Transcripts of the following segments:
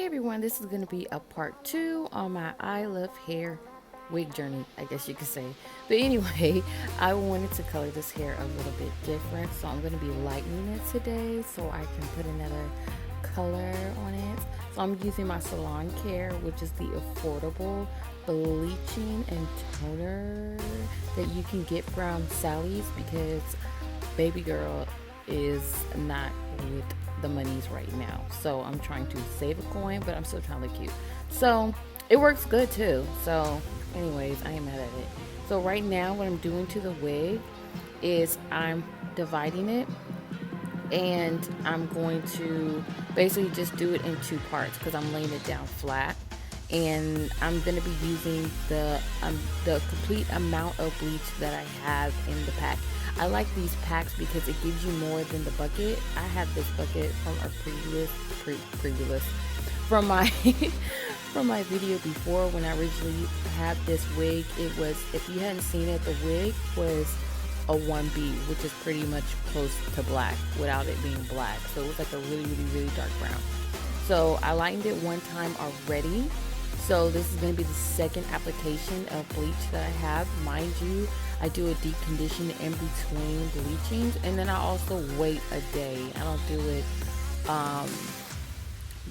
everyone, this is going to be a part 2 on my I Love Hair wig journey, I guess you could say. But anyway, I wanted to color this hair a little bit different, so I'm going to be lightening it today so I can put another color on it. So I'm using my Salon Care, which is the affordable bleaching and toner that you can get from Sally's, because baby girl is not with the monies right now. So I'm trying to save a coin, but I'm still trying to look cute. So it works good too. So anyways, I ain't mad at it. So right now what I'm doing to the wig is I'm dividing it, and I'm going to basically just do it in two parts because I'm laying it down flat. And I'm going to be using the complete amount of bleach that I have in the pack. I like these packs because it gives you more than the bucket. I had this bucket from a previous from my from my video before when I originally had this wig. It was, if you hadn't seen it, the wig was a 1B, which is pretty much close to black without it being black. So it was like a really dark brown. So I lightened it one time already. So this is going to be the second application of bleach that I have. Mind you, I do a deep condition in between bleachings, and then I also wait a day. I don't do it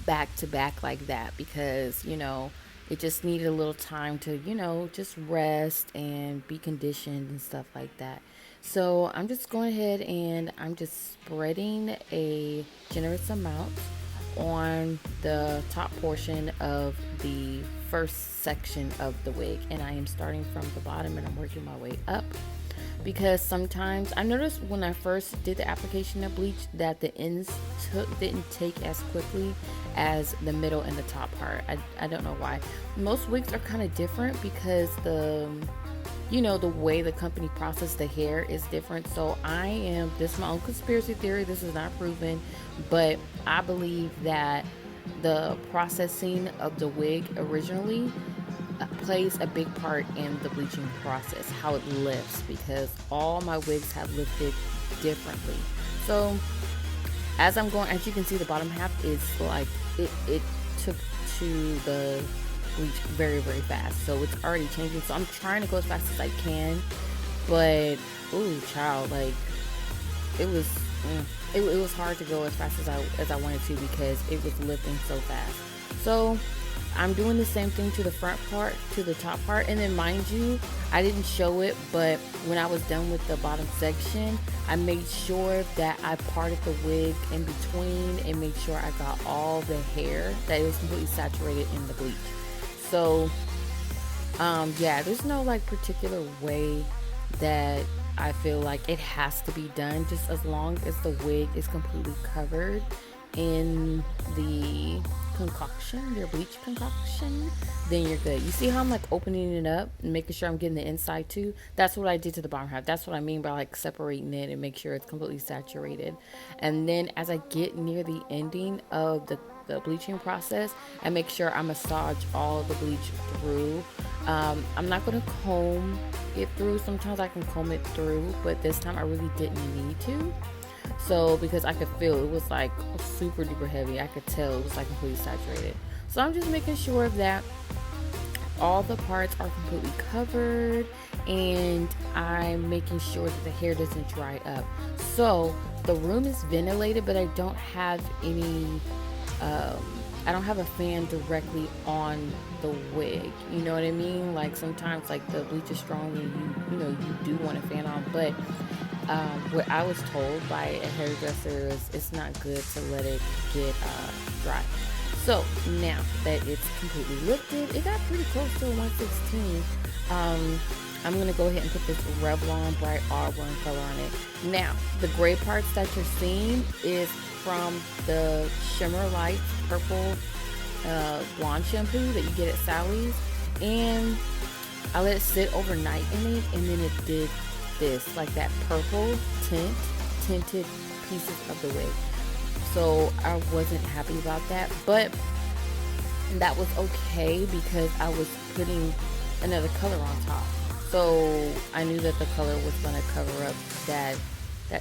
back to back like that because, you know, it just needed a little time to, you know, just rest and be conditioned and stuff like that. So I'm just going ahead and I'm just spreading a generous amount on the top portion of the first section of the wig, and I am starting from the bottom and I'm working my way up, because sometimes I noticed when I first did the application of bleach that the ends didn't take as quickly as the middle and the top part. I don't know why. Most wigs are kind of different because the way the company processes the hair is different. So this is my own conspiracy theory, this is not proven, but I believe that the processing of the wig originally plays a big part in the bleaching process, how it lifts, because all my wigs have lifted differently. So as I'm going, as you can see, the bottom half is like it took to the bleach very fast, so it's already changing. So I'm trying to go as fast as I can, but ooh child, like it was hard to go as fast as I wanted to because it was lifting so fast. So I'm doing the same thing to the front part, to the top part, and then mind you, I didn't show it, but when I was done with the bottom section, I made sure that I parted the wig in between and made sure I got all the hair, that it was completely saturated in the bleach. So yeah, there's no like particular way that I feel like it has to be done. Just as long as the wig is completely covered in the concoction, your bleach concoction, then you're good. You see how I'm like opening it up and making sure I'm getting the inside too? That's what I did to the bottom half. That's what I mean by like separating it and make sure it's completely saturated. And then as I get near the ending of the bleaching process, I make sure I massage all the bleach through. I'm not going to comb it through. Sometimes I can comb it through, but this time I really didn't need to. So because I could feel it was like super duper heavy, I could tell it was like completely saturated. So I'm just making sure that all the parts are completely covered, and I'm making sure that the hair doesn't dry up. So the room is ventilated, but I don't have any I don't have a fan directly on the wig, you know what I mean? Like sometimes like the bleach is strong and you do want a fan on, but what I was told by a hairdresser is it's not good to let it get dry. So now that it's completely lifted, it got pretty close to 116. I'm going to go ahead and put this Revlon Bright Auburn color on it. Now, the gray parts that you're seeing is from the Shimmer Lights Purple Blonde Shampoo that you get at Sally's. And I let it sit overnight in it, and then it did this, like that purple tinted pieces of the wig. So I wasn't happy about that, but that was okay because I was putting another color on top. So I knew that the color was going to cover up that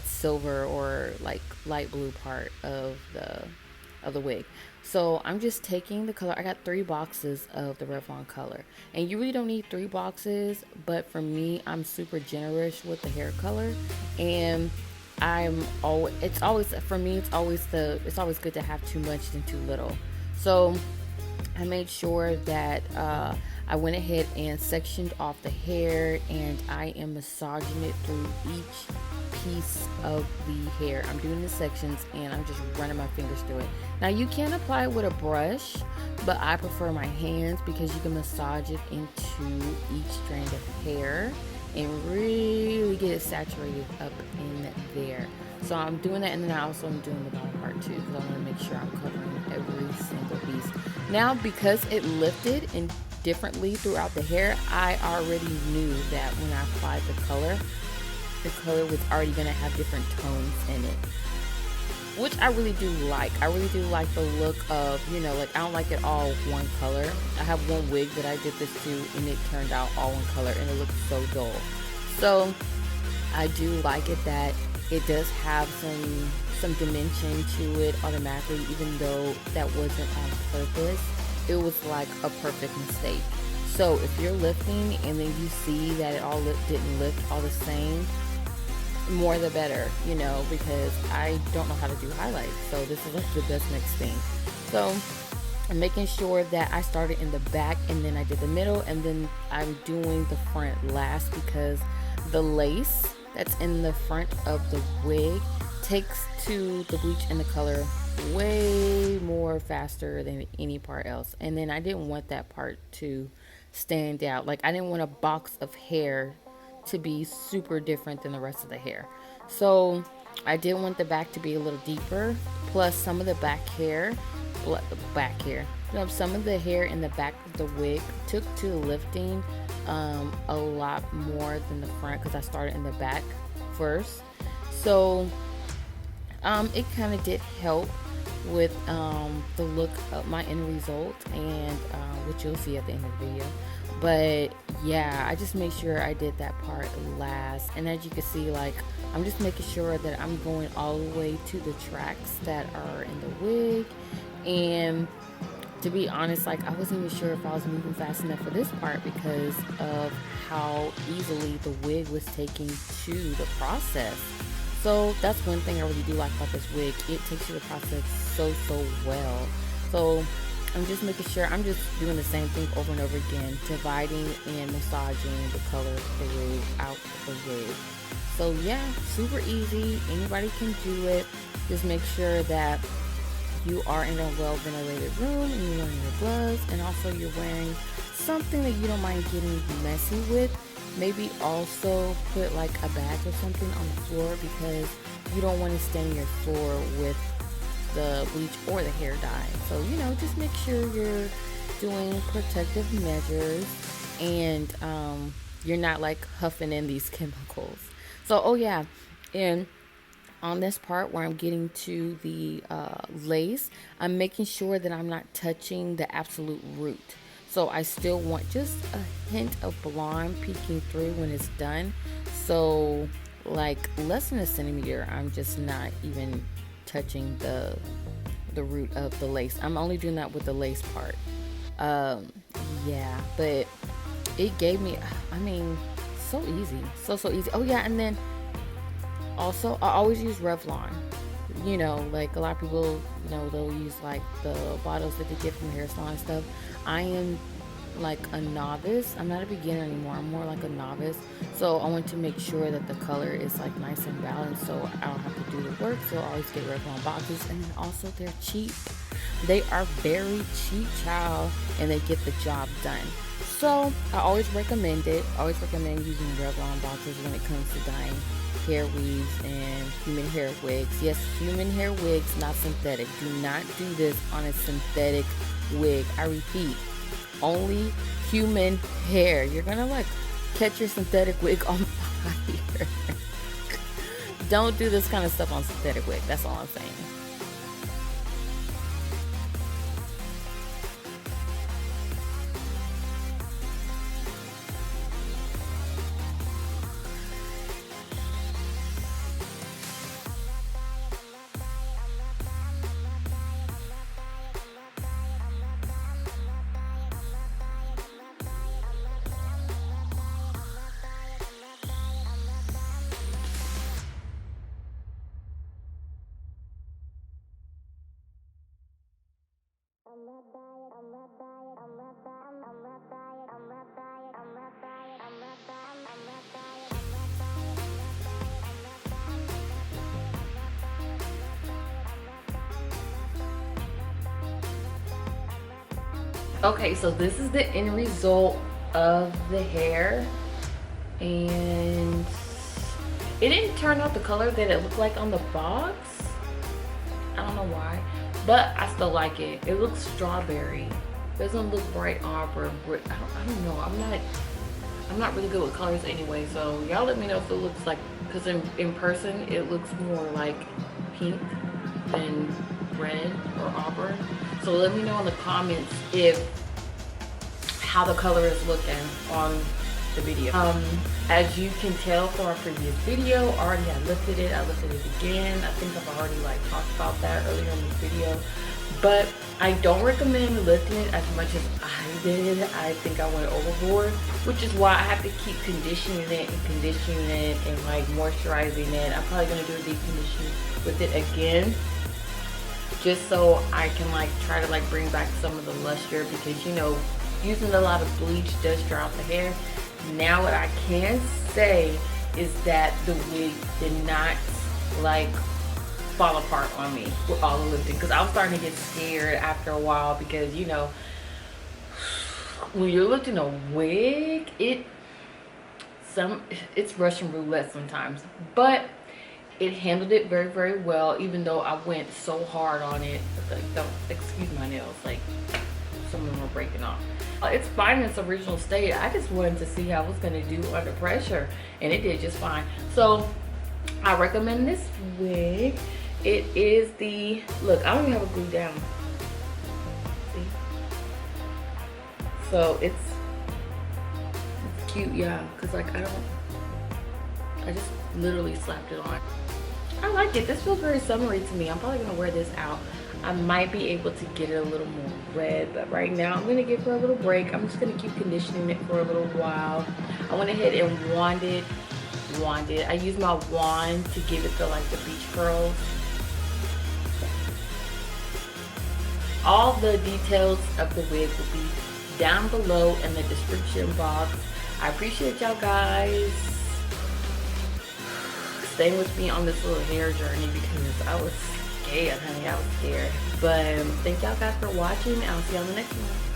silver or like light blue part of the wig. So I'm just taking the color. I got 3 boxes of the Revlon color, and you really don't need 3 boxes, but for me, I'm super generous with the hair color, and it's always, for me, it's always good to have too much than too little. So I made sure that I went ahead and sectioned off the hair, and I am massaging it through each piece of the hair. I'm doing the sections and I'm just running my fingers through it. Now you can apply it with a brush, but I prefer my hands because you can massage it into each strand of hair and really get it saturated up in there. So I'm doing that, and then I also am doing the bottom part too because I want to make sure I'm covering every single piece. Now, because it lifted and differently throughout the hair, I already knew that when I applied the color was already going to have different tones in it, which I really do like. I really do like the look of, like, I don't like it all one color. I have one wig that I did this to, and it turned out all one color, and it looked so dull. So I do like it that it does have some dimension to it automatically, even though that wasn't on purpose. It was like a perfect mistake. So if you're lifting and then you see that it all didn't lift all the same, more the better, because I don't know how to do highlights. So this is like the best next thing. So I'm making sure that I started in the back and then I did the middle, and then I'm doing the front last because the lace that's in the front of the wig takes to the bleach and the color way more faster than any part else. And then I didn't want that part to stand out. Like, I didn't want a box of hair to be super different than the rest of the hair. So I did want the back to be a little deeper. Plus some of the some of the hair in the back of the wig took to the lifting a lot more than the front because I started in the back first. So it kind of did help with the look of my end result, and which you'll see at the end of the video. But yeah, I just made sure I did that part last, and as you can see, like, I'm just making sure that I'm going all the way to the tracks that are in the wig. And to be honest, like, I wasn't even sure if I was moving fast enough for this part because of how easily the wig was taking to the process. So that's one thing I really do like about this wig. It takes you the process so well. So I'm just making sure I'm just doing the same thing over and over again, dividing and massaging the color throughout the wig. So yeah, super easy. Anybody can do it. Just make sure that you are in a well ventilated room and you're wearing your gloves, and also you're wearing something that you don't mind getting messy with. Maybe also put like a bag or something on the floor because you don't want to stain your floor with the bleach or the hair dye. So, just make sure you're doing protective measures and you're not like huffing in these chemicals. So, oh yeah, and on this part where I'm getting to the lace, I'm making sure that I'm not touching the absolute root. So I still want just a hint of blonde peeking through when it's done. So like less than a centimeter, I'm just not even touching the root of the lace. I'm only doing that with the lace part. Yeah, but it gave me, so easy. So easy. Oh yeah, and then also I always use Revlon. Like a lot of people, they'll use like the bottles that they get from hair salon and stuff. I am like a novice. I'm not a beginner anymore. I'm more like a novice. So I want to make sure that the color is like nice and balanced so I don't have to do the work. So I always get Revlon boxes, and then also they're cheap. They are very cheap, child, and they get the job done. So I always recommend it. I always recommend using Revlon boxes when it comes to dyeing hair weaves and human hair wigs. Yes, human hair wigs, not synthetic. Do not do this on a synthetic wig. I repeat, only human hair. You're gonna like catch your synthetic wig on fire. Don't do this kind of stuff on synthetic wig. That's all I'm saying. Okay, so this is the end result of the hair, and it didn't turn out the color that it looked like on the box. I don't know why, but I still like it. It looks strawberry. Doesn't look bright auburn. I don't know. I'm not really good with colors anyway, so y'all let me know if it looks like, because in person it looks more like pink than red or auburn. So let me know in the comments if how the color is looking on the video. As you can tell from our previous video, already I lifted it again. I think I've already like talked about that earlier in this video, but I don't recommend lifting it as much as I did. I think I went overboard, which is why I have to keep conditioning it and like moisturizing it. I'm probably gonna do a deep condition with it again, just so I can like try to like bring back some of the luster, because you know, using a lot of bleach does dry out the hair. Now what I can say is that the wig did not like fall apart on me with all the lifting, because I was starting to get scared after a while, because you know, when you're lifting a wig, it's Russian roulette sometimes, but it handled it very, very well, even though I went so hard on it. Like, don't excuse my nails, like some of them are breaking off. It's fine in its original state. I just wanted to see how it was going to do under pressure, and it did just fine. So I recommend this wig. It is the, look, I don't even have it glued down. See? So it's cute, yeah, because like I just literally slapped it on. I like it. This feels very summery to me. I'm probably going to wear this out. I might be able to get it a little more red, but right now I'm going to give her a little break. I'm just going to keep conditioning it for a little while. I went ahead and wanded. I used my wand to give it the like the beach curls. All the details of the wig will be down below in the description box. I appreciate y'all guys staying with me on this little hair journey, because I was scared, honey. I was scared. But thank y'all guys for watching. I'll see you on the next one.